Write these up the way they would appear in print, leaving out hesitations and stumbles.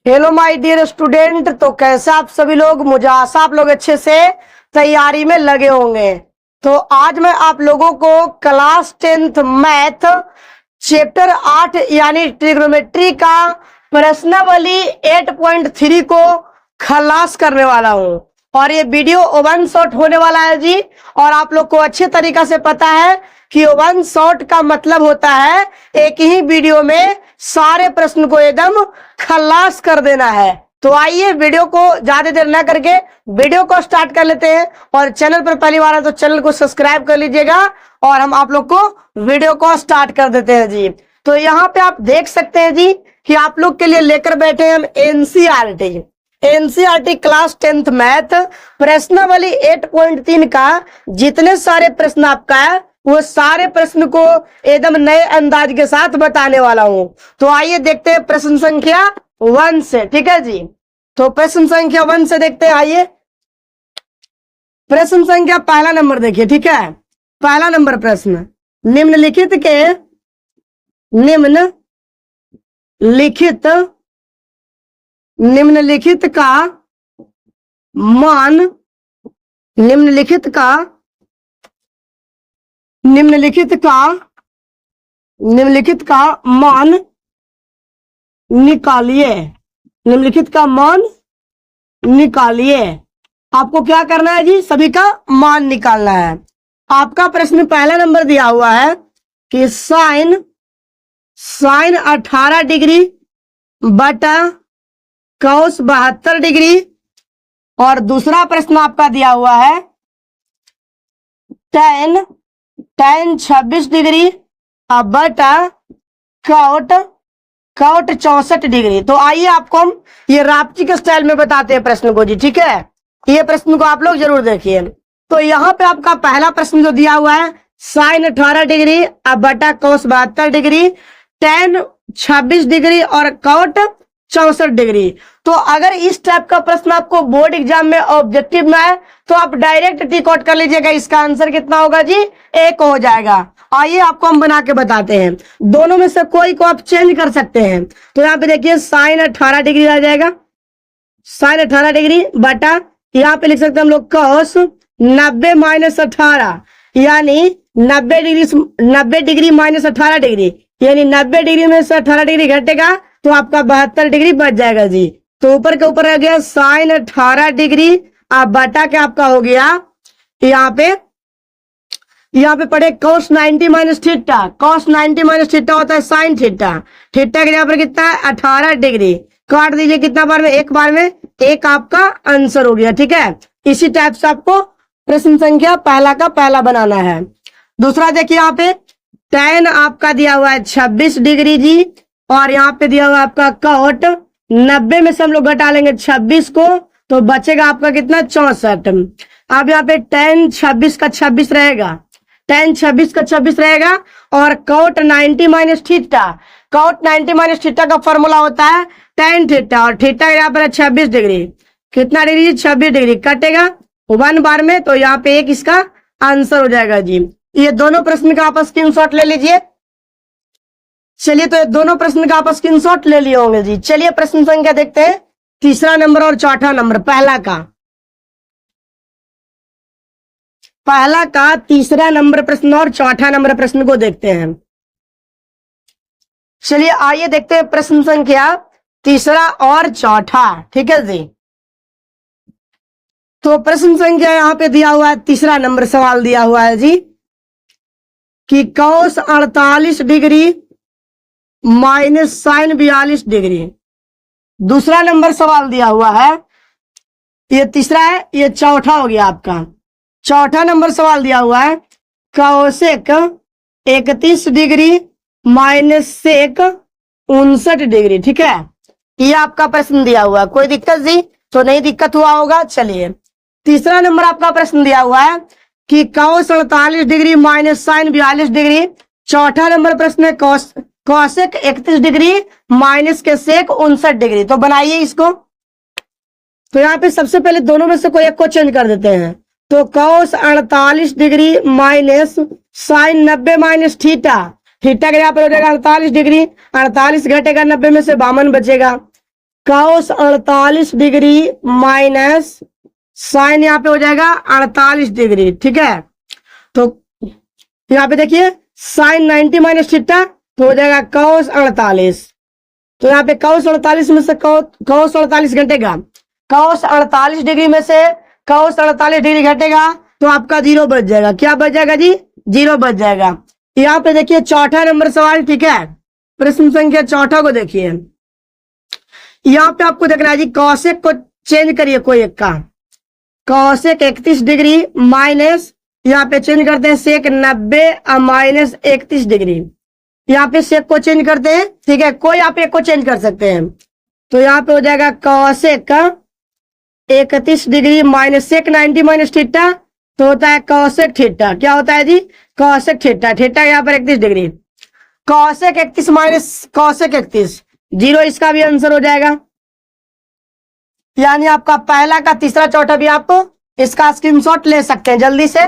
Hello my dear student. तो कैसे आप सभी लोग, मुझे आशा आप लोग अच्छे से तैयारी में लगे होंगे। तो आज मैं आप लोगों को क्लास 10th मैथ चैप्टर 8 यानी ट्रिग्नोमेट्री का प्रश्नावली 8.3 को खलास करने वाला हूं। और ये वीडियो वन शॉट होने वाला है जी। और आप लोग को अच्छे तरीका से पता है कि वन शॉट का मतलब होता है एक ही वीडियो में सारे प्रश्न को एकदम खलास कर देना है। तो आइए वीडियो को ज्यादा देर न करके वीडियो को स्टार्ट कर लेते हैं। और चैनल पर पहली बार है तो चैनल को सब्सक्राइब कर लीजिएगा और हम आप लोग को वीडियो को स्टार्ट कर देते हैं जी। तो यहाँ पे आप देख सकते हैं जी कि आप लोग के लिए लेकर बैठे हैं हम एनसीईआरटी क्लास 10th मैथ प्रश्नावली 8.3 का जितने सारे प्रश्न आपका है वो सारे प्रश्न को एकदम नए अंदाज के साथ बताने वाला हूं। तो आइए देखते हैं प्रश्न संख्या 1 से। ठीक है जी। तो प्रश्न संख्या 1 से देखते हैं। आइए प्रश्न संख्या पहला नंबर देखिए। ठीक है, पहला नंबर प्रश्न, निम्नलिखित का मान निकालिए। आपको क्या करना है जी? सभी का मान निकालना है। आपका प्रश्न पहला नंबर दिया हुआ है कि साइन 18 डिग्री बटा cos 72 डिग्री। और दूसरा प्रश्न आपका दिया हुआ है tan 26 डिग्री बटा cot 64 डिग्री। तो आइए आपको हम ये राप्ची के स्टाइल में बताते हैं प्रश्न को जी। ठीक है, ये प्रश्न को आप लोग जरूर देखिए। तो यहाँ पे आपका पहला प्रश्न जो दिया हुआ है साइन 18 डिग्री बटा cos 72 डिग्री, tan 26 डिग्री और cot 64 डिग्री। तो अगर इस टाइप का प्रश्न आपको बोर्ड एग्जाम में ऑब्जेक्टिव में है तो आप डायरेक्ट टिक आउट कर लीजिएगा। इसका आंसर कितना होगा जी? 1 हो जाएगा। आइए आपको हम बना के बताते हैं। दोनों में से कोई को आप चेंज कर सकते हैं। तो यहाँ पे देखिए साइन 18 डिग्री आ जाएगा, साइन 18 डिग्री बटा यहाँ पे लिख सकते हैं हम लोग cos 90 माइनस 18 यानी 90 डिग्री माइनस 18 डिग्री यानी 90 डिग्री में से 18 डिग्री घटेगा तो आपका 72 डिग्री बच जाएगा जी। तो ऊपर के ऊपर आ गया साइन 18 डिग्री बटा के आपका हो गया यहाँ पे पड़े cos 90 minus theta. cos 90 minus theta होता है साइन थीटा। थीटा के यहाँ पर कितना है? 18 डिग्री। काट दीजिए कितना बार में? एक बार में। एक आपका आंसर हो गया। ठीक है, इसी टाइप से आपको प्रश्न संख्या पहला का पहला बनाना है। दूसरा देखिए यहाँ पे tan आपका दिया हुआ है 26 डिग्री जी और यहाँ पे दिया हुआ है आपका cot 90 में से हम लोग घटा लेंगे 26 को तो बचेगा आपका कितना? 64। अब यहाँ पे tan 26 का 26 रहेगा, tan 26 का 26 रहेगा और cot 90 minus theta. cot 90 minus theta का फॉर्मूला होता है tan थीटा और थीटा यहाँ पर है 26 डिग्री। कितना डिग्री? 26 डिग्री। कटेगा 1 बार में तो यहाँ पे 1 इसका आंसर हो जाएगा जी। ये दोनों प्रश्न का आप स्क्रीनशॉट ले लीजिए। चलिए, तो ये दोनों प्रश्न का आप स्क्रीनशॉट ले लिए होंगे जी। चलिए प्रश्न संख्या देखते हैं, तीसरा नंबर और चौथा नंबर। पहला का तीसरा नंबर प्रश्न और चौथा नंबर प्रश्न को देखते हैं। चलिए आइए देखते हैं प्रश्न संख्या तीसरा और चौथा। ठीक है जी। तो प्रश्न संख्या यहाँ पे दिया हुआ है, तीसरा नंबर सवाल दिया हुआ है जी कि cos 48 degree minus sine 42 degree. दूसरा नंबर सवाल दिया हुआ है, ये तीसरा है, ये चौथा हो गया आपका। चौथा नंबर सवाल दिया हुआ है cosec 31 degree minus sec 59 degree. ठीक है, ये आपका प्रश्न दिया हुआ है। कोई दिक्कत जी? तो नहीं दिक्कत हुआ होगा। चलिए, तीसरा नंबर आपका प्रश्न दिया हुआ है कि cos 48 degree minus sine 42 degree. चौथा नंबर प्रश्न है cosec 31 डिग्री माइनस के सेक 59 डिग्री। तो बनाइए इसको। तो यहाँ पे सबसे पहले दोनों में से कोई एक को चेंज कर देते हैं। तो cos 48 degree minus sine 90 minus theta. Theta के यहाँ पर हो जाएगा 48 डिग्री। 48 घटेगा 90 में से 52 बचेगा। cos 48 डिग्री माइनस साइन यहाँ पे हो जाएगा 48 डिग्री, ठीक है। तो यहाँ पे देखिए साइन 90 माइनस थीटा तो हो जाएगा cos 48। तो यहाँ पे cos 48 में से cos 48 घटेगा, cos 48 डिग्री में से cos 48 डिग्री घटेगा तो आपका 0 बच जाएगा। क्या बच जाएगा जी? 0 बच जाएगा। यहाँ पे देखिए चौथा नंबर सवाल, ठीक है। प्रश्न संख्या चौथा को देखिए। यहाँ पे आपको देखना है जी, कौशिक को चेंज करिए कोई एक का। कौशिक 31 डिग्री माइनस यहाँ पे चेंज करते हैं सेक 90 माइनस 31 डिग्री। यहाँ पे सेक को चेंज करते हैं, ठीक है। कोई आप एक को चेंज कर सकते हैं। तो यहाँ पे हो जाएगा कौशिक का 31 degree minus sec 90 minus theta तो होता है कौशिक थीटा। क्या होता है जी? कौशिक थीटा। थीटा यहाँ पर 31 डिग्री। कौशिक 31 माइनस कौशिक 31 0, इसका भी आंसर हो जाएगा। यानी आपका पहला का तीसरा चौथा भी आप इसका स्क्रीनशॉट ले सकते हैं जल्दी से।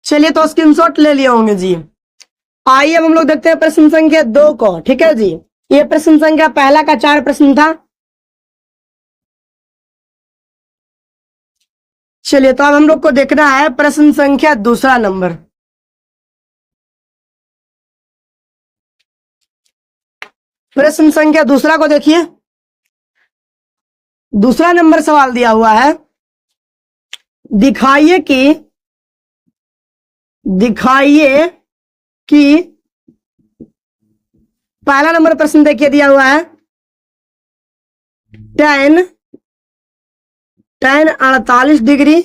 चलिए तो स्क्रीनशॉट ले लिए होंगे जी। आइए हम लोग देखते हैं प्रश्न संख्या 2 को, ठीक है जी। ये प्रश्न संख्या पहला का 4 प्रश्न था। चलिए तो अब हम लोग को देखना है प्रश्न संख्या दूसरा नंबर। प्रश्न संख्या दूसरा को देखिए। दूसरा नंबर सवाल दिया हुआ है, दिखाइए कि पहला नंबर प्रश्न देखिए दिया हुआ है tan 48 degree,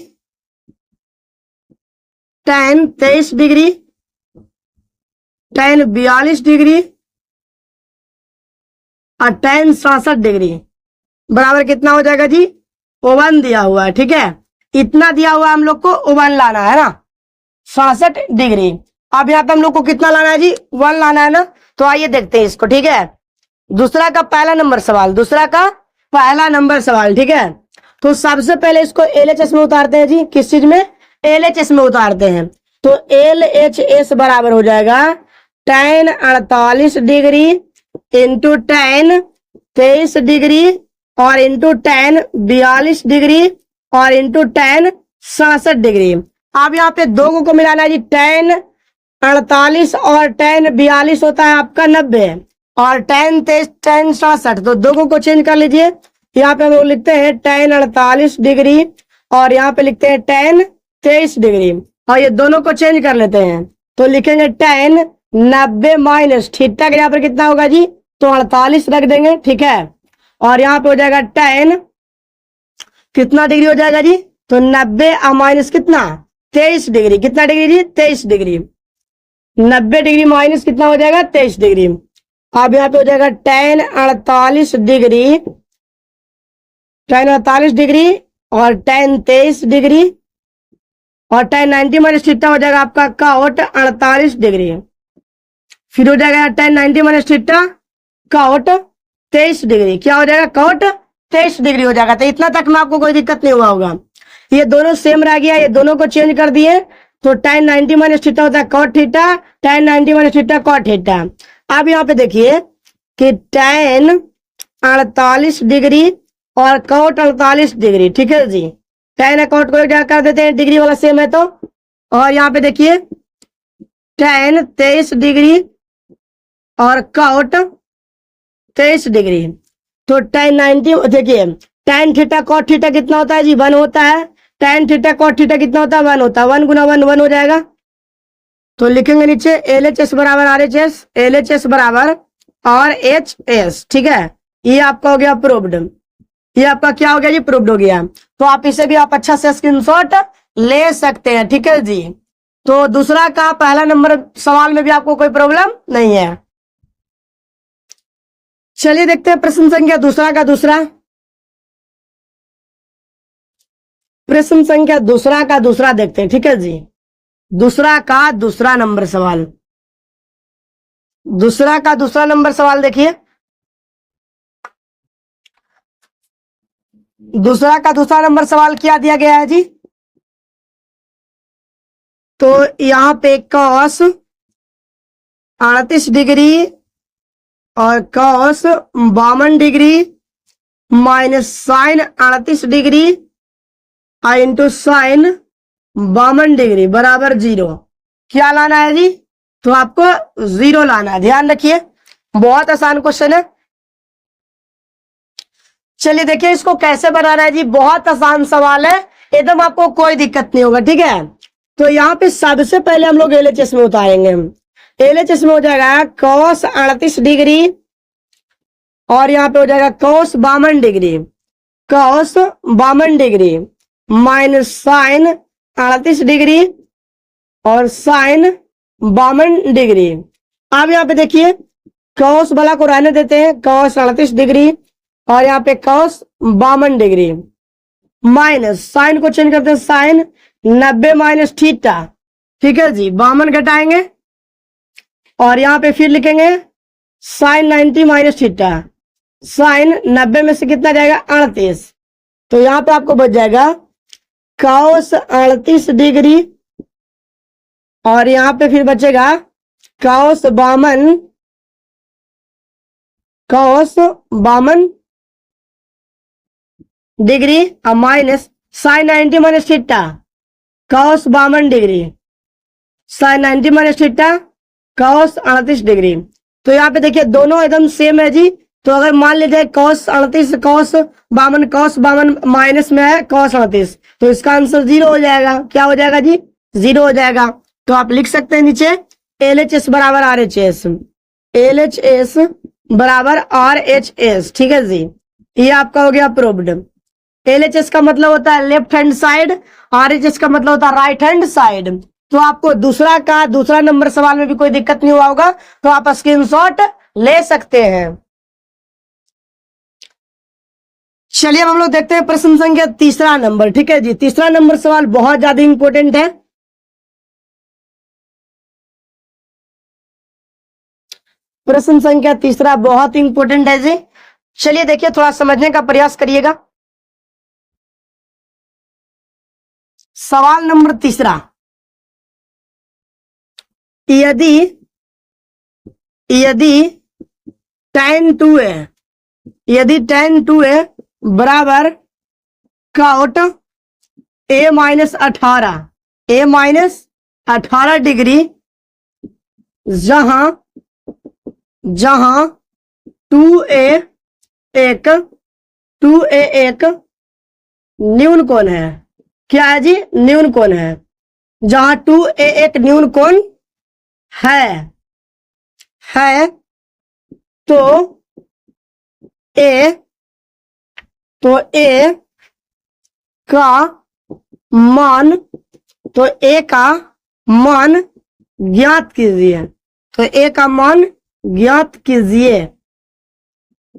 tan 23 degree, tan 42 degree और tan 67 डिग्री बराबर कितना हो जाएगा जी? ओवन दिया हुआ है, ठीक है। इतना दिया हुआ हम लोग को ओवन लाना है ना, 67 डिग्री। अब यहाँ पे हम लोग को कितना लाना है जी? 1 लाना है ना। तो आइए देखते हैं इसको, ठीक है। दूसरा का पहला नंबर सवाल, ठीक है। तो सबसे पहले इसको LHS में उतारते हैं जी। किस चीज में? LHS में उतारते हैं। तो LHS बराबर हो जाएगा tan 48 degree into tan 23 degree और इंटू tan 42 डिग्री और इंटू tan 67 डिग्री। अब यहाँ पे दो को मिलाना है जी। tan 48 और tan 42 होता है आपका 90 और tan 23 tan 67, तो दो को चेंज कर लीजिए। यहाँ पे हम लोग लिखते हैं tan 48 डिग्री और यहाँ पे लिखते हैं tan 23 डिग्री और ये दोनों को चेंज कर लेते हैं। तो लिखेंगे tan 90 माइनस थीटा के यहाँ पर कितना होगा जी? तो 48 रख देंगे, ठीक है। और यहाँ पे हो जाएगा tan कितना डिग्री हो जाएगा जी? तो 90 माइनस कितना? 23 डिग्री। कितना डिग्री जी? 23 डिग्री। 90 डिग्री माइनस कितना हो जाएगा? 23 डिग्री। अब यहाँ पे हो जाएगा tan 48 डिग्री, tan 48 डिग्री और tan 23 डिग्री और tan 90 माइनस थीटा हो जाएगा आपका cot 48 डिग्री। फिर हो जाएगा tan 90 minus theta cot 23 degree. क्या हो जाएगा? cot 23 डिग्री हो जाएगा। तो इतना तक में आपको कोई दिक्कत नहीं हुआ होगा। ये दोनों सेम रह गया, ये दोनों को चेंज कर दिए तो tan 90 माइनस थीटा होता है cot theta, tan 90 minus theta cot theta. अब यहाँ पे देखिए कि tan 48 डिग्री और cot 48 डिग्री, ठीक है जी। tan cot को क्या कर देते हैं, डिग्री वाला सेम है तो। और यहाँ पे देखिए tan 23 डिग्री और cot 23 डिग्री। तो tan 90 देखिए tan थीटा cot थीटा कितना होता है जी? 1 होता है। tan थीटा cot थीटा कितना होता है? 1 होता है। 1 गुना 1 1 हो जाएगा। तो लिखेंगे नीचे LHS बराबर RHS, LHS बराबर RHS, ठीक है। ये आपका हो गया प्रूव्ड। ये आपका क्या हो गया जी? प्रूव्ड हो गया। तो आप इसे भी आप अच्छा से स्क्रीनशॉट ले सकते हैं, ठीक है जी। तो दूसरा का पहला नंबर सवाल में भी आपको कोई प्रॉब्लम नहीं है। चलिए देखते हैं प्रश्न संख्या दूसरा का दूसरा। प्रश्न संख्या दूसरा का दूसरा देखते हैं, ठीक है जी। दूसरा का दूसरा नंबर सवाल, दूसरा का दूसरा नंबर सवाल देखिए। दूसरा का दूसरा नंबर सवाल क्या दिया गया है जी? तो यहाँ पे cos 38 डिग्री और cos 52 degree minus sine 38 degree into sine 52 degree बराबर 0। क्या लाना है जी? तो आपको 0 लाना है, ध्यान रखिए, बहुत आसान क्वेश्चन है। चलिए देखिए इसको कैसे बनाना है जी, बहुत आसान सवाल है, एकदम आपको कोई दिक्कत नहीं होगा, ठीक है। तो यहाँ पे सबसे पहले हम लोग LHS में उतारेंगे। LHS में हो जाएगा cos 38 डिग्री और यहाँ पे हो जाएगा cos 52 degree, cos 52 degree minus sine 38 degree और साइन 52 डिग्री। अब यहाँ पे देखिए cos वाला को रहने देते हैं, cos 38 डिग्री और यहाँ पे cos 52 डिग्री माइनस साइन को चेंज करते हैं, साइन 90 माइनस थीटा, ठीक है जी, 52 घटाएंगे और यहाँ पे फिर लिखेंगे साइन 90 माइनस थीटा, साइन 90 में से कितना जाएगा 38, तो यहाँ पे आपको बच जाएगा cos 38 डिग्री और यहाँ पे फिर बचेगा cos 52 डिग्री और minus sine 90 minus theta, cos 52 degree sine 90 minus theta cos 38 degree. तो यहाँ पे देखिए दोनों एकदम सेम है जी, तो अगर मान लीजिए cos 38 cos 52 माइनस में है cos 38, तो इसका आंसर 0 हो जाएगा। क्या हो जाएगा जी? 0 हो जाएगा। तो आप लिख सकते हैं नीचे LHS बराबर RHS, LHS बराबर RHS, ठीक है जी, ये आपका हो गया प्रूव्ड। LHS का मतलब होता है लेफ्ट हैंड साइड, RHS का मतलब होता है राइट हैंड साइड। तो आपको दूसरा नंबर सवाल में भी कोई दिक्कत नहीं हुआ होगा, तो आप स्क्रीनशॉट ले सकते हैं। चलिए अब हम लोग देखते हैं प्रश्न संख्या तीसरा नंबर, ठीक है जी। तीसरा नंबर सवाल बहुत ज्यादा इंपॉर्टेंट है। प्रश्न संख्या तीसरा बहुत इंपॉर्टेंट है जी। चलिए देखिए थोड़ा समझने का प्रयास करिएगा। सवाल नंबर तीसरा, यदि tan 2a बराबर cot a माइनस 18 डिग्री, जहां 2a एक न्यून कोण है। क्या है जी? न्यून कोण है। जहां 2a एक न्यून कोण है तो a का मान ज्ञात कीजिए। तो a का मान ज्ञात कीजिए,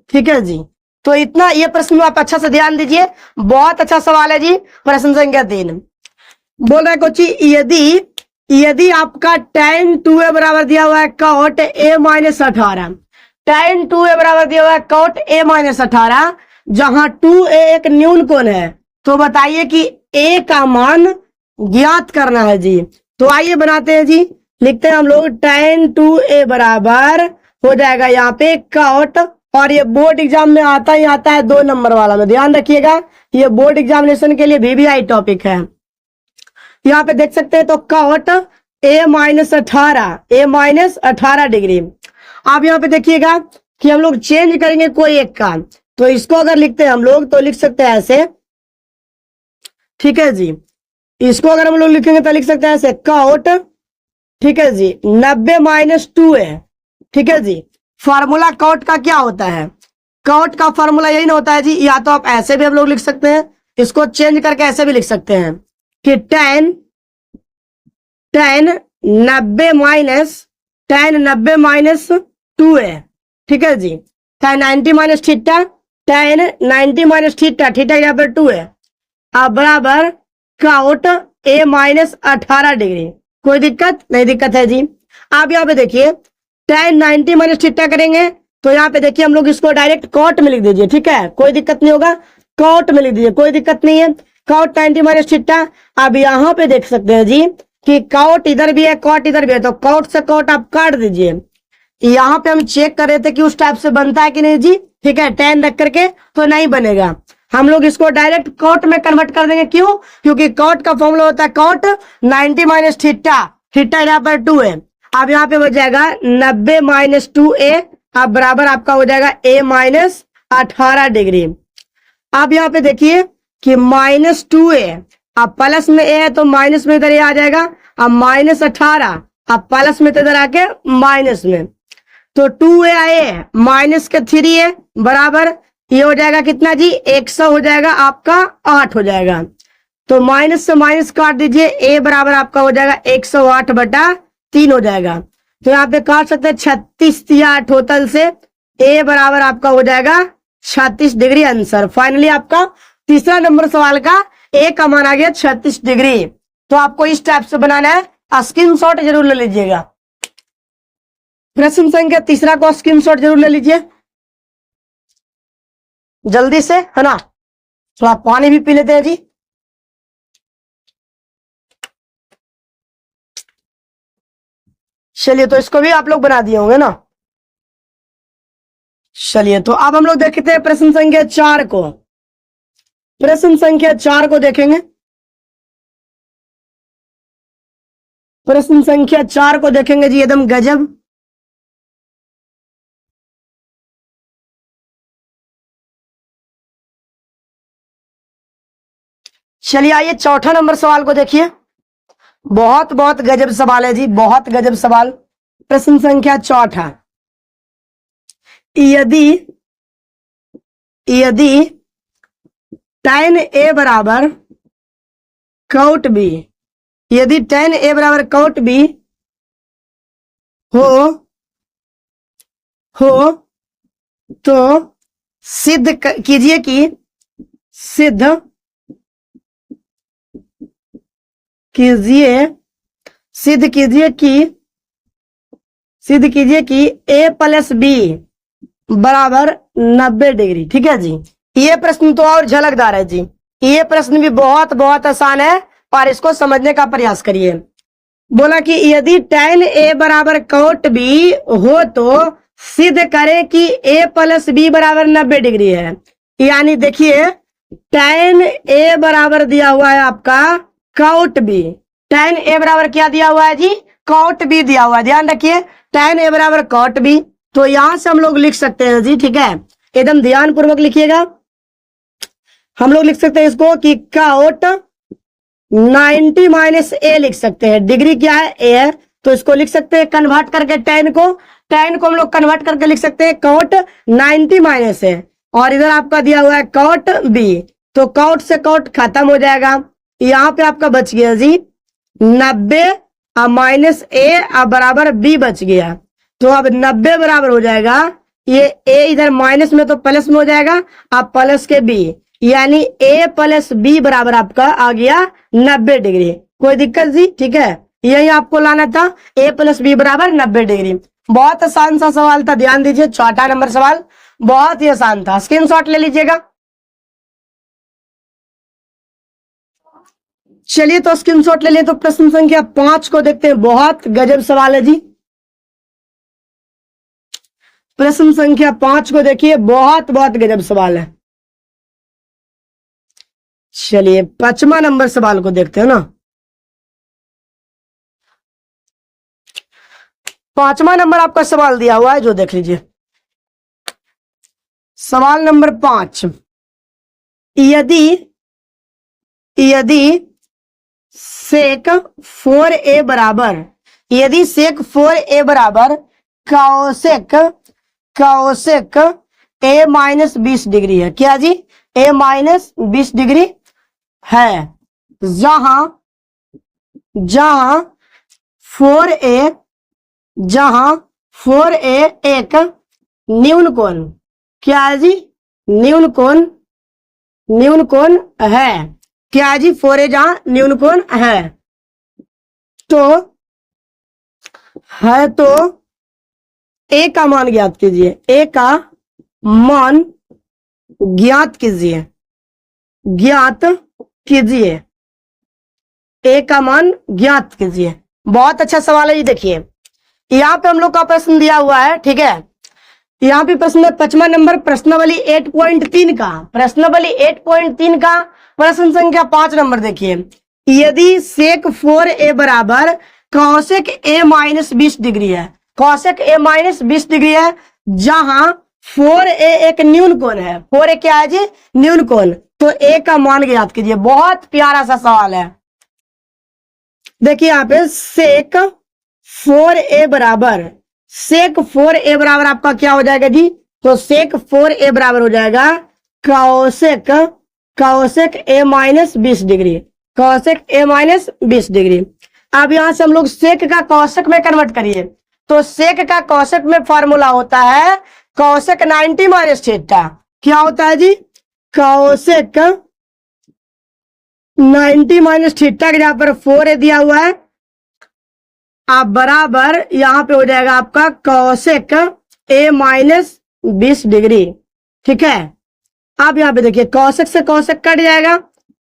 ठीक है जी। तो इतना, ये प्रश्न में आप अच्छा से ध्यान दीजिए, बहुत अच्छा सवाल है जी। प्रश्न संख्या 3 बोल रहा है कोची, यदि आपका tan 2a बराबर दिया हुआ है cot a minus 18, tan 2a बराबर दिया हुआ है cot a माइनस 18, जहां 2a एक न्यून कोण है, तो बताइए कि a का मान ज्ञात करना है जी। तो आइए बनाते हैं जी, लिखते हैं हम लोग tan 2a बराबर हो जाएगा यहाँ पे cot, और ये बोर्ड एग्जाम में आता ही आता है 2 नंबर वाला में, ध्यान रखिएगा, ये बोर्ड एग्जामिनेशन के लिए VVI टॉपिक है। यहाँ पे देख सकते हैं तो cot a माइनस 18 डिग्री। अब यहाँ पे देखिएगा कि हम लोग चेंज करेंगे कोई एक का, तो इसको अगर लिखते हैं हम लोग तो लिख सकते हैं ऐसे, ठीक है जी। इसको अगर हम लोग लिखेंगे तो लिख सकते हैं ऐसे cot, ठीक है जी, 90 माइनस 2a, ठीक है जी। फार्मूला cot का क्या होता है? cot का फार्मूला यही ना होता है जी, या तो आप ऐसे भी हम लोग लिख सकते हैं, इसको चेंज करके ऐसे भी लिख सकते हैं कि tan 90 माइनस 2a, ठीक है जी, tan 90 minus theta, tan 90 minus theta यहाँ पर 2a, अब बराबर cot a माइनस 18 डिग्री। कोई दिक्कत नहीं? दिक्कत है जी। आप यहाँ पे देखिए tan 90 माइनस थीटा करेंगे तो यहाँ पे देखिए हम लोग इसको डायरेक्ट cot में लिख दीजिए, ठीक है, कोई दिक्कत नहीं होगा, cot में लिख दीजिए, कोई दिक्कत नहीं है, cot 90 माइनस थीटा। अब यहाँ पे देख सकते हैं जी कि cot इधर भी है cot इधर भी है, तो cot से cot आप काट दीजिए, यहाँ पे हम चेक कर रहे थे कि उस टाइप से बनता है कि नहीं जी, ठीक है, tan रख करके तो नहीं बनेगा। हम लोग इसको डायरेक्ट कॉट में कन्वर्ट कर देंगे। क्यों? क्योंकि कॉट का फॉर्मूला होता है कॉट 90 माइनस थीटा, थीटा यहाँ पर 2 है। अब यहाँ पे हो जाएगा 90 माइनस 2a, अब बराबर आपका हो जाएगा a माइनस 18 डिग्री। अब यहाँ पे देखिए कि माइनस 2a, अब प्लस में a है तो माइनस में इधर ये आ जाएगा, अब माइनस 18, अब प्लस में तो इधर आके माइनस में, तो 2a आए माइनस के 3a बराबर ये हो जाएगा कितना जी, 100 हो जाएगा आपका 8 हो जाएगा। तो माइनस से माइनस काट दीजिए, a बराबर आपका हो जाएगा 108 बटा 3 हो जाएगा। तो यहाँ पे काट सकते हैं 36 या टोटल से a बराबर आपका हो जाएगा 36 डिग्री आंसर। फाइनली आपका तीसरा नंबर सवाल का a का मान आ गया 36 डिग्री। तो आपको इस टाइप से बनाना है, स्क्रीनशॉट जरूर ले लीजिएगा। प्रश्न संख्या तीसरा को स्क्रीनशॉट जरूर ले लीजिए जल्दी से, है ना। थोड़ा पानी भी पी लेते हैं जी। चलिए, तो इसको भी आप लोग बना दिए होंगे ना। चलिए, तो अब हम लोग देखते हैं प्रश्न संख्या 4 को। प्रश्न संख्या 4 को देखेंगे। प्रश्न संख्या 4 को देखेंगे जी, एकदम गजब। चलिए आइए चौथा नंबर सवाल को देखिए। बहुत बहुत गजब सवाल है जी, बहुत गजब सवाल। प्रश्न संख्या 4, यदि यदि tan a बराबर cot b, यदि tan a बराबर cot b हो तो सिद्ध कीजिए कि सिद्ध कीजिए कि a प्लस b बराबर 90 डिग्री। ठीक है जी, ये प्रश्न तो और झलकदार है जी। ये प्रश्न भी बहुत बहुत आसान है और इसको समझने का प्रयास करिए। बोला कि यदि tan a बराबर cot b हो तो सिद्ध करें कि a प्लस b बराबर 90 डिग्री है। यानी देखिए, tan a बराबर दिया हुआ है आपका cot b, tan a बराबर क्या दिया हुआ है जी, cot b दिया हुआ है। ध्यान रखिए, tan a बराबर cot b, तो यहां से हम लोग लिख सकते हैं जी, ठीक है, एकदम ध्यान पूर्वक लिखिएगा। हम लोग लिख सकते हैं इसको कि cot 90 माइनस a लिख सकते हैं। डिग्री क्या है, a है, तो इसको लिख सकते हैं कन्वर्ट करके tan को हम लोग कन्वर्ट करके लिख सकते हैं cot 90 माइनस है, और इधर आपका दिया हुआ है cot b, तो cot से cot खत्म हो जाएगा। यहाँ पे आपका बच गया जी 90 माइनस a बराबर b बच गया। तो अब 90 बराबर हो जाएगा, ये a इधर माइनस में तो प्लस में हो जाएगा, अब प्लस के b, यानी a प्लस b बराबर आपका आ गया 90 डिग्री। कोई दिक्कत जी, ठीक है, यही आपको लाना था, a प्लस b बराबर 90 डिग्री। बहुत आसान सा सवाल था, ध्यान दीजिए। चौथा नंबर सवाल बहुत ही आसान था, स्क्रीनशॉट ले लीजिएगा। चलिए, तो स्क्रीनशॉट ले लें। तो प्रश्न संख्या 5 को देखते हैं, बहुत गजब सवाल है जी। प्रश्न संख्या 5 को देखिए, बहुत बहुत गजब सवाल है। चलिए 5वां नंबर सवाल को देखते हैं ना। 5वां नंबर आपका सवाल दिया हुआ है, जो देख लीजिए। सवाल नंबर 5, यदि सेक 4a बराबर, यदि सेक 4a बराबर काओसेक a माइनस 20 डिग्री है। क्या जी, a माइनस 20 डिग्री है, जहां 4a एक न्यून कोण, क्या है जी, न्यून कोण है। क्या है जी, 4a जहां न्यून कोण है, तो a का मान ज्ञात कीजिए। a का मान ज्ञात कीजिए, a का मान ज्ञात कीजिए। बहुत अच्छा सवाल है ये, देखिए यहाँ पे हम लोग का प्रश्न दिया हुआ है, ठीक है। यहाँ पे प्रश्न 5वां नंबर प्रश्नावली 8.3 का, प्रश्नावली 8.3 का प्रश्न संख्या 5 नंबर देखिए। यदि सेक 4a बराबर कौशिक a माइनस 20 डिग्री है, कौशिक a माइनस 20 डिग्री है, जहां 4a एक न्यून कोण है। 4a क्या है जी? न्यून कोण। तो a का मान ज्ञात कीजिए। बहुत प्यारा सा सवाल है। देखिए यहाँ पे सेक 4a बराबर, सेक 4a बराबर आपका क्या हो जाएगा जी? तो सेक 4a बराबर हो जाएगा Kaushik, Kaushik a minus 20 degree, Kaushik a minus 20 degree. अब यहां से हम लोग सेक का कौशिक में कन्वर्ट करिए, तो सेक का कौशिक में फॉर्मूला होता है कौशिक 90 माइनस थीटा। क्या होता है जी? कौशिक 90 माइनस थीटा के जहां पर 4a दिया हुआ है, आप बराबर यहां पे हो जाएगा आपका कौशिक a माइनस 20 डिग्री, ठीक है। अब यहां पे देखिए कौशिक से कौशिक कट जाएगा,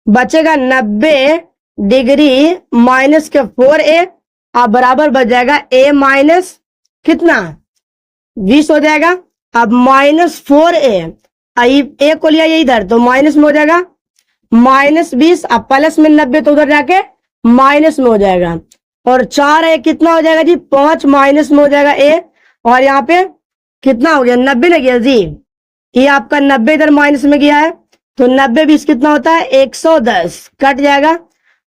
बचेगा 90 डिग्री माइनस के 4a, अब बराबर बच जाएगा a माइनस कितना 20 हो जाएगा। अब माइनस 4a, a को लिया ये इधर, तो माइनस में हो जाएगा माइनस 20, अब प्लस में 90 तो उधर जाके माइनस में हो जाएगा, और 4a कितना हो जाएगा जी? 5 माइनस में हो जाएगा a, और यहाँ पे कितना हो गया? 90 ना गया जी, ये आपका 90 इधर माइनस में गया है, तो 90 20 कितना होता है? 110 कट जाएगा,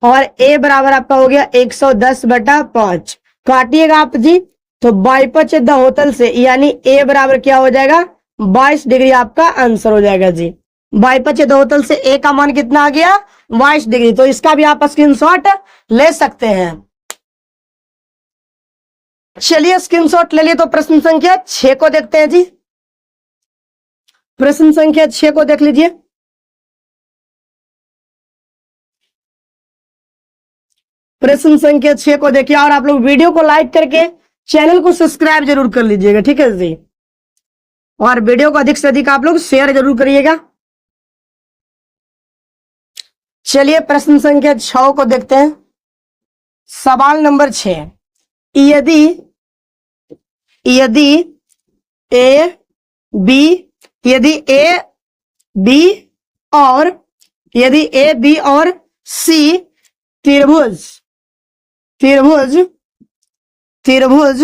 और a बराबर आपका हो गया 110/5। काटिएगा आप जी, तो 22 द होतल से, यानी a बराबर क्या हो जाएगा? 22 डिग्री आपका आंसर हो जाएगा जी। 22 द होतल से a का मान कितना आ गया? 22 डिग्री। तो इसका भी आप स्क्रीनशॉट ले सकते हैं। चलिए स्क्रीनशॉट ले लिए, तो प्रश्न संख्या 6 को देखते हैं जी। प्रश्न संख्या 6 को देख लीजिए। प्रश्न संख्या 6 को देखिए, और आप लोग वीडियो को लाइक करके चैनल को सब्सक्राइब जरूर कर लीजिएगा, ठीक है जी। और वीडियो को अधिक से अधिक आप लोग शेयर जरूर करिएगा। चलिए प्रश्न संख्या 6 को देखते हैं। सवाल नंबर 6, यदि यदि ए बी, यदि ए बी और यदि ए बी और सी त्रिभुज, त्रिभुज त्रिभुज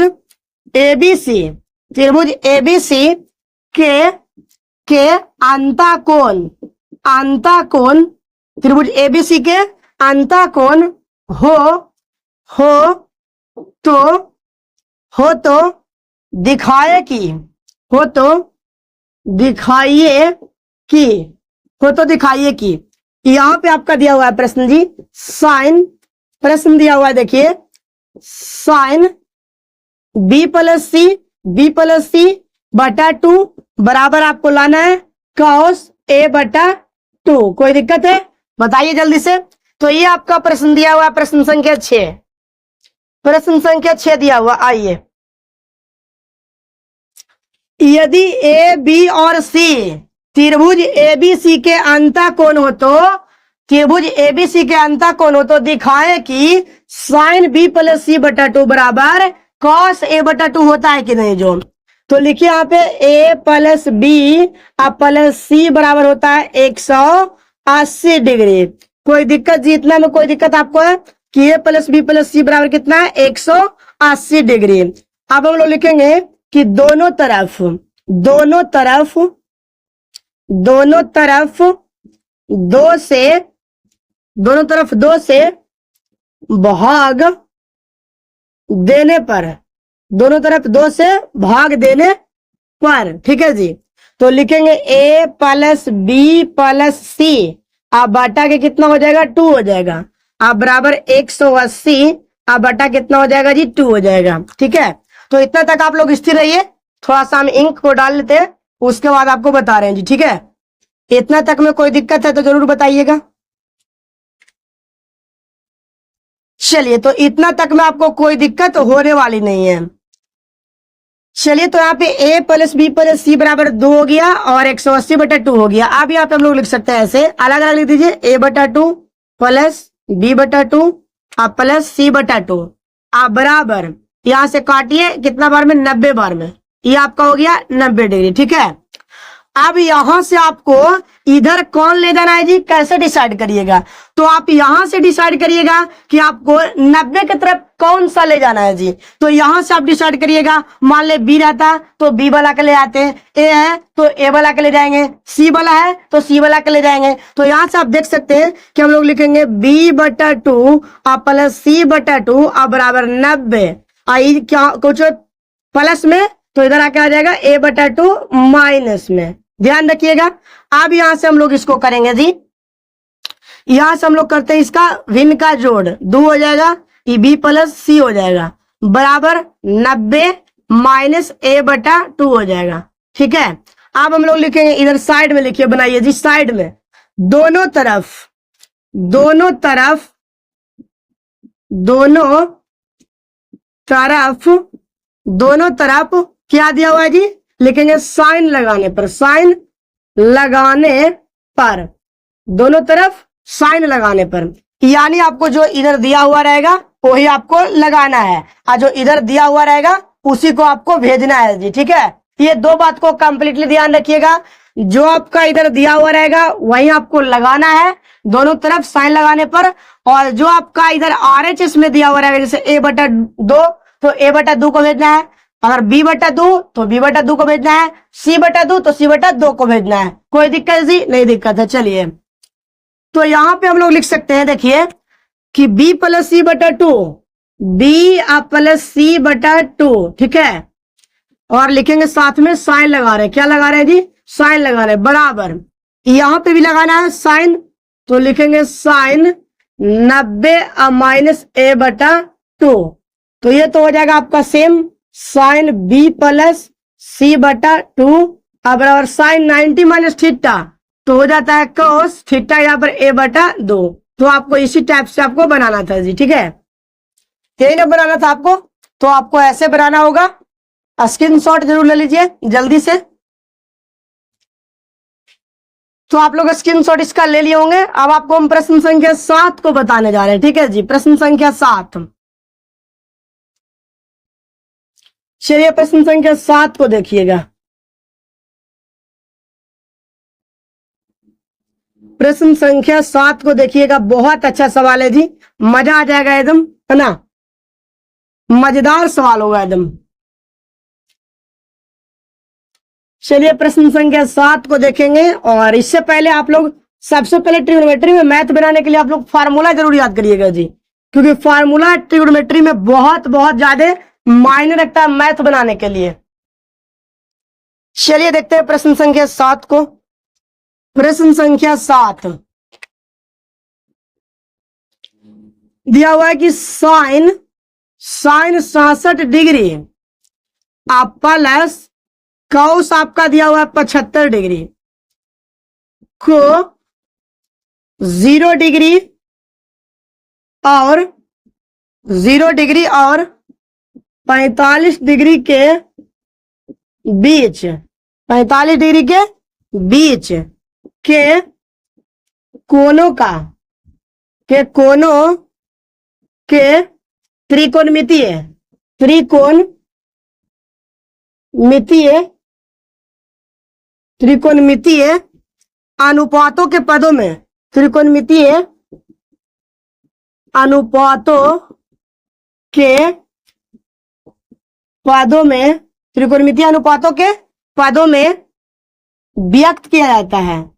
एबीसी, त्रिभुज एबीसी के अंतःकोण, अंतःकोण, त्रिभुज एबीसी के अंतःकोण हो तो दिखाए कि, हो तो दिखाइए कि, हो तो दिखाइए कि। यहां पे आपका दिया हुआ है प्रश्न जी, साइन, प्रश्न दिया हुआ है देखिए, साइन b प्लस सी बटा 2 बराबर आपको लाना है cos a/2। कोई दिक्कत है? बताइए जल्दी से। तो ये आपका प्रश्न दिया हुआ है, प्रश्न संख्या 6, प्रश्न संख्या 6 दिया हुआ। आइए, यदि ए बी और सी त्रिभुज एबीसी के अंतःकोण हो तो, त्रिभुज एबीसी के अंतःकोण हो तो दिखाएं कि साइन b प्लस सी बटा 2 बराबर cos a/2 होता है कि नहीं जो। तो लिखिए यहाँ पे a प्लस बी अब प्लस सी बराबर होता है 180 डिग्री। कोई दिक्कत जी? इतना में कोई दिक्कत आपको है कि a प्लस बी प्लस सी बराबर कितना है? 180 डिग्री। अब हम लोग लिखेंगे कि दोनों तरफ, दोनों तरफ, दोनों तरफ 2 से, दोनों तरफ 2 से भाग देने पर, दोनों तरफ 2 से भाग देने पर, ठीक है जी। तो लिखेंगे a प्लस बी प्लस सी, अब बटा के कितना हो जाएगा? 2 हो जाएगा, अब बराबर 180, अब बटा कितना हो जाएगा जी? 2 हो जाएगा, ठीक है। तो इतना तक आप लोग स्थिर रहिए, थोड़ा सा हम इंक को डाल लेते हैं, उसके बाद आपको बता रहे हैं जी, ठीक है। इतना तक में कोई दिक्कत है तो जरूर बताइएगा। चलिए, तो इतना तक में आपको कोई दिक्कत होने वाली नहीं है। चलिए, तो यहाँ पे a प्लस बी प्लस सी बराबर 2 हो गया और 180/2 हो गया। अब यहाँ पे हम लोग लिख सकते हैं ऐसे, अलग अलग लिख दीजिए, a/2 प्लस b/2 और प्लस c/2 आप बराबर यहां से काटिए कितना बार में, 90 बार में, ये आपका हो गया 90 डिग्री। ठीक है, अब यहां से आपको इधर कौन ले जाना है जी, कैसे डिसाइड करिएगा? तो आप यहां से डिसाइड करिएगा कि आपको 90 की तरफ कौन सा ले जाना है जी। तो यहां से आप डिसाइड करिएगा, मान ले बी रहता तो बी वाला के ले आते हैं, ए है तो ए वाला के ले जाएंगे, सी वाला है तो सी वाला के ले जाएंगे। तो यहां से आप देख सकते हैं कि हम लोग लिखेंगे b/2 और प्लस c/2 और बराबर 90। आई क्या कुछ प्लस में तो इधर आके आ जाएगा a/2 माइनस में, ध्यान रखिएगा। अब यहां से हम लोग इसको करेंगे जी, यहां से हम लोग करते हैं इसका भिन्न का जोड़, 2 हो जाएगा, ये b प्लस सी हो जाएगा बराबर 90 माइनस a/2 हो जाएगा। ठीक है, अब हम लोग लिखेंगे इधर साइड में, लिखिए बनाइए जी साइड में, दोनों तरफ दोनों तरफ दोनों तरफ दोनों तरफ क्या दिया हुआ है जी, लिखेंगे साइन लगाने पर, साइन लगाने पर, दोनों तरफ साइन लगाने पर, यानी आपको जो इधर दिया हुआ रहेगा वही आपको लगाना है और जो इधर दिया हुआ रहेगा उसी को आपको भेजना है जी। ठीक है, ये दो बात को कंप्लीटली ध्यान रखिएगा, जो आपका इधर दिया हुआ रहेगा वही आपको लगाना है दोनों तरफ साइन लगाने पर, और जो आपका इधर RHS में दिया हुआ रहेगा जैसे a/2 तो a/2 को भेजना है, अगर b/2 तो b/2 को भेजना है, c/2 तो c/2 को भेजना है। कोई दिक्कत जी? नहीं दिक्कत है। चलिए, तो यहां पे हम लोग लिख सकते हैं, देखिए कि b plus c/2, b plus c/2, ठीक है, और लिखेंगे साथ में साइन लगा रहे हैं, क्या लगा रहे हैं जी, साइन लगा रहे हैं, बराबर यहां पे भी लगाना है साइन, तो लिखेंगे साइन 90 माइनस a/2, तो ये तो हो जाएगा आपका same sign b plus c/2 बराबर साइन 90 माइनस थीटा, तो हो जाता है कोस थीटा यहाँ पर a/2। तो आपको इसी टाइप से आपको बनाना था जी। ठीक है, यही ना बनाना था आपको, तो आपको ऐसे बनाना होगा, स्क्रीनशॉट जरूर ले लीजिए जल्दी से। तो आप लोग स्क्रीनशॉट इसका ले लिए होंगे। अब आपको हम प्रश्न संख्या 7 को बताने जा रहे हैं। ठीक है जी, प्रश्न संख्या 7, चलिए प्रश्न संख्या 7 को देखिएगा। प्रश्न संख्या 7 को देखिएगा, बहुत अच्छा सवाल है जी, मजा आ जाएगा एकदम, है ना, मजेदार सवाल होगा एकदम। चलिए प्रश्न संख्या 7 को देखेंगे, और इससे पहले आप लोग सबसे पहले ट्रिग्नोमेट्री में मैथ बनाने के लिए आप लोग फार्मूला जरूर याद करिएगा जी, क्योंकि फार्मूला ट्रिग्नोमेट्री में बहुत बहुत ज्यादा मायने रखता है मैथ बनाने के लिए। चलिए देखते हैं प्रश्न संख्या 7 को। प्रश्न संख्या 7 दिया हुआ है कि साइन 67 डिग्री प्लस कॉस आपका दिया हुआ है 75 डिग्री को 0 डिग्री और 45 डिग्री के बीच, 45 डिग्री के बीच के कोनों के त्रिकोणमितीय अनुपातों के पदों में, त्रिकोणमितीय अनुपातों के पदों में व्यक्त किया जाता है।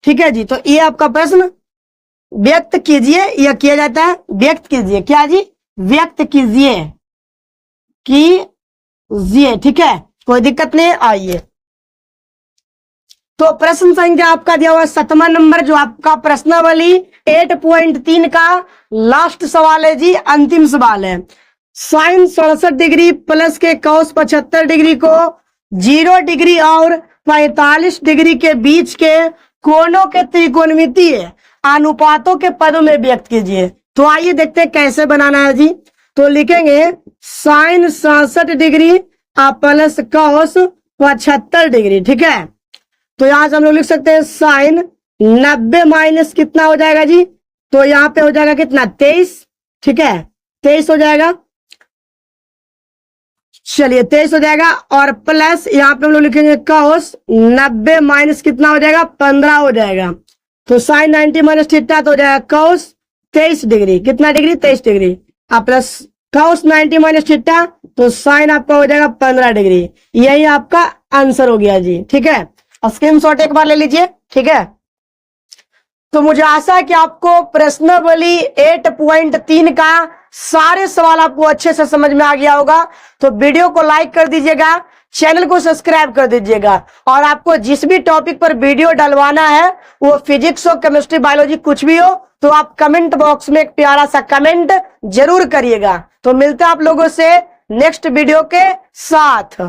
ठीक है जी, तो ये आपका प्रश्न, व्यक्त कीजिए या किया जाता है, व्यक्त कीजिए, क्या जी, व्यक्त कीजिए। ठीक है, कोई दिक्कत नहीं, आइए। तो प्रश्न संख्या आपका दिया हुआ 7वां नंबर, जो आपका प्रश्नावली 8.3 का लास्ट सवाल है जी, अंतिम सवाल है। साइन 67 डिग्री प्लस के कॉस 75 डिग्री को 0 डिग्री और 45 डिग्री के बीच के कोणों के त्रिकोणमितीय अनुपातों के पदों में व्यक्त कीजिए। तो आइए देखते हैं कैसे बनाना है जी। तो लिखेंगे sine 67 degree plus cos 75 degree. ठीक है, तो यहां से हम लोग लिख सकते हैं साइन 90 माइनस कितना हो जाएगा जी, तो यहाँ पे हो जाएगा कितना 23, ठीक है 23 हो जाएगा, चलिए 23 हो जाएगा, और प्लस यहाँ पे हम लोग लिखेंगे cos 90 माइनस कितना हो जाएगा 15 हो जाएगा, तो साइन 90 माइनस थीटा तो हो जाएगा cos 23 डिग्री, कितना डिग्री 23 डिग्री, आप प्लस cos 90 माइनस थीटा तो साइन आपका हो जाएगा 15 डिग्री। यही आपका आंसर हो गया जी, ठीक है, स्क्रीनशॉट एक बार ले लीजिए, ठीक है। तो मुझे आशा है कि आपको प्रश्नावली 8.3 का सारे सवाल आपको अच्छे से समझ में आ गया होगा। तो वीडियो को लाइक कर दीजिएगा, चैनल को सब्सक्राइब कर दीजिएगा, और आपको जिस भी टॉपिक पर वीडियो डलवाना है, वो फिजिक्स हो, केमिस्ट्री, बायोलॉजी, कुछ भी हो, तो आप कमेंट बॉक्स में एक प्यारा सा कमेंट जरूर करिएगा। तो मिलते हैं आप लोगों से नेक्स्ट वीडियो के साथ।